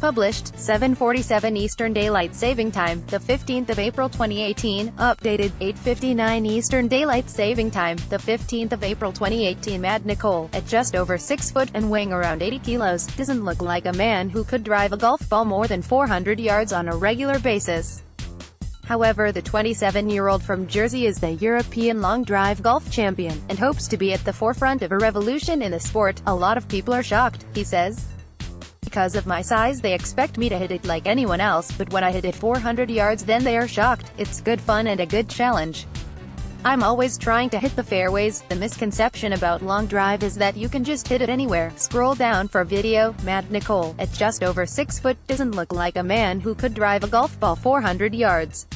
Published, 7:47 Eastern Daylight Saving Time, the 15th of April 2018. Updated, 8:59 Eastern Daylight Saving Time, the 15th of April 2018. Matt Nicolle, at just over 6 foot and weighing around 80 kilos, doesn't look like a man who could drive a golf ball more than 400 yards on a regular basis. However, the 27-year-old from Jersey is the European long drive golf champion, and hopes to be at the forefront of a revolution in the sport. "A lot of people are shocked," he says. "Because of my size, they expect me to hit it like anyone else, but when I hit it 400 yards, then they are shocked. It's good fun and a good challenge. I'm always trying to hit the fairways. The misconception about long drive is that you can just hit it anywhere." Scroll down for video. Matt Nicolle, at just over 6 foot, doesn't look like a man who could drive a golf ball 400 yards.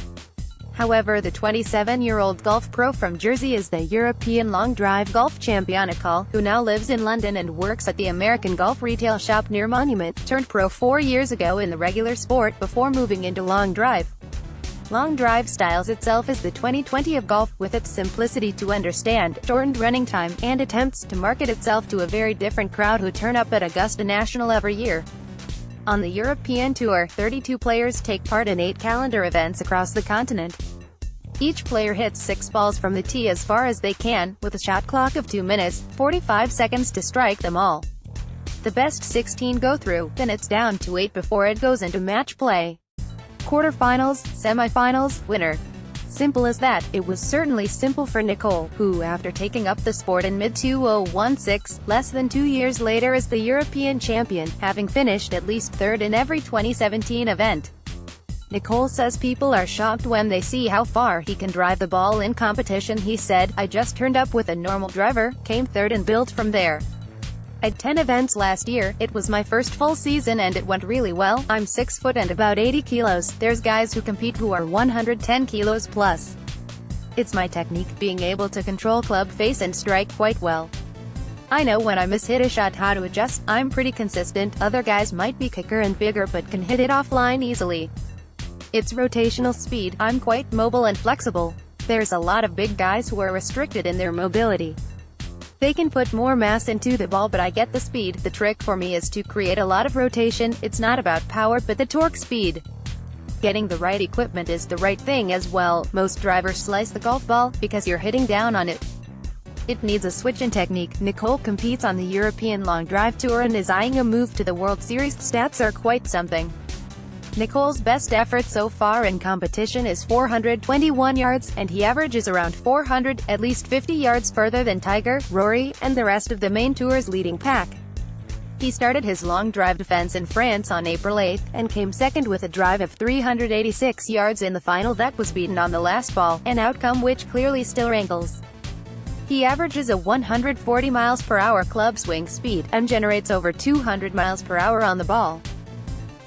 However, the 27-year-old golf pro from Jersey is the European long drive golf champion Nicolle, who now lives in London and works at the American golf retail shop near Monument, turned pro 4 years ago in the regular sport before moving into long drive. Long drive styles itself as the 2020 of golf, with its simplicity to understand, shortened running time, and attempts to market itself to a very different crowd who turn up at Augusta National every year. On the European Tour, 32 players take part in 8 calendar events across the continent. Each player hits 6 balls from the tee as far as they can, with a shot clock of 2 minutes, 45 seconds to strike them all. The best 16 go through, then it's down to 8 before it goes into match play. Quarterfinals, semifinals, winner. Simple as that. It was certainly simple for Nicolle, who, after taking up the sport in mid-2016, less than 2 years later is the European champion, having finished at least third in every 2017 event. Nicolle says people are shocked when they see how far he can drive the ball in competition. He said, "I just turned up with a normal driver, came third and built from there. I'd 10 events last year, it was my first full season and it went really well. I'm 6 foot and about 80 kilos, there's guys who compete who are 110 kilos plus. It's my technique, being able to control club face and strike quite well. I know when I miss-hit a shot how to adjust. I'm pretty consistent. Other guys might be quicker and bigger but can hit it offline easily. It's rotational speed. I'm quite mobile and flexible. There's a lot of big guys who are restricted in their mobility. They can put more mass into the ball, but I get the speed. The trick for me is to create a lot of rotation. It's not about power, but the torque speed. Getting the right equipment is the right thing as well. Most drivers slice the golf ball, because you're hitting down on it. It needs a switch in technique." Nicolle competes on the European Long Drive Tour and is eyeing a move to the World Series. Stats are quite something. Nicolle's best effort so far in competition is 421 yards, and he averages around 400, at least 50 yards further than Tiger, Rory, and the rest of the main tour's leading pack. He started his long drive defense in France on April 8, and came second with a drive of 386 yards in the final that was beaten on the last ball, an outcome which clearly still rankles. He averages a 140 miles per hour club swing speed, and generates over 200 miles per hour on the ball.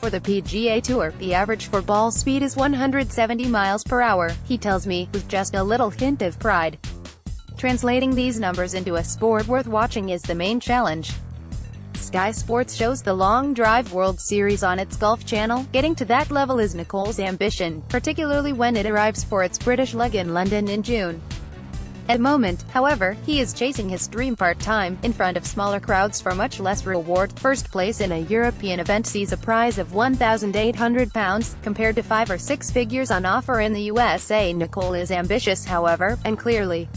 For the PGA Tour, the average for ball speed is 170 miles per hour, he tells me, with just a little hint of pride. Translating these numbers into a sport worth watching is the main challenge. Sky Sports shows the Long Drive World Series on its Golf Channel. Getting to that level is Nicolle's ambition, particularly when it arrives for its British leg in London in June. At the moment, however, he is chasing his dream part-time, in front of smaller crowds for much less reward. First place in a European event sees a prize of £1,800, compared to 5 or 6 figures on offer in the USA. Nicolle is ambitious, however, and clearly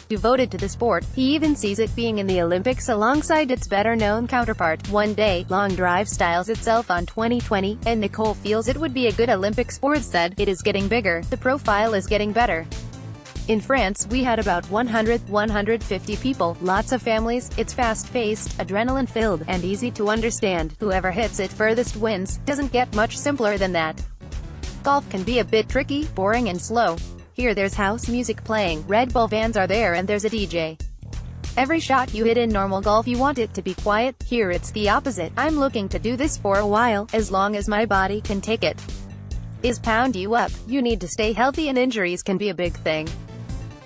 devoted to the sport. He even sees it being in the Olympics alongside its better-known counterpart. One day, long drive styles itself on 2020, and Nicolle feels it would be a good Olympic sport. Said, "It is getting bigger, the profile is getting better. In France, we had about 150 people, lots of families. It's fast-paced, adrenaline-filled, and easy to understand. Whoever hits it furthest wins. Doesn't get much simpler than that. Golf can be a bit tricky, boring and slow. Here there's house music playing, Red Bull vans are there, and there's a DJ. Every shot you hit in normal golf you want it to be quiet. Here it's the opposite. I'm looking to do this for a while, as long as my body can take it. Is pound you up. You need to stay healthy and injuries can be a big thing.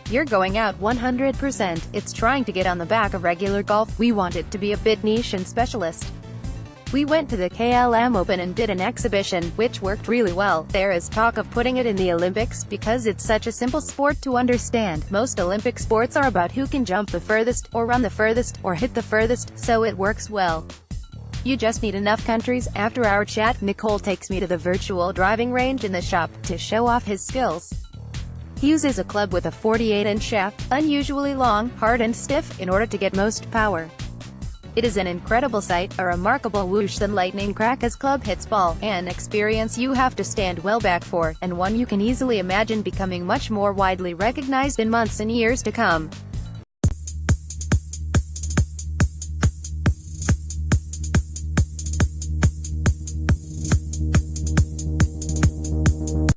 You're going out 100%. It's trying to get on the back of regular golf. We want it to be a bit niche and specialist. We went to the KLM Open and did an exhibition, which worked really well. There is talk of putting it in the Olympics, because it's such a simple sport to understand. Most Olympic sports are about who can jump the furthest, or run the furthest, or hit the furthest, so it works well. You just need enough countries. After our chat, Nicolle takes me to the virtual driving range in the shop, to show off his skills. He uses a club with a 48-inch shaft, unusually long, hard and stiff, in order to get most power. It is an incredible sight, a remarkable whoosh than lightning crack as club hits ball, an experience you have to stand well back for, and one you can easily imagine becoming much more widely recognized in months and years to come.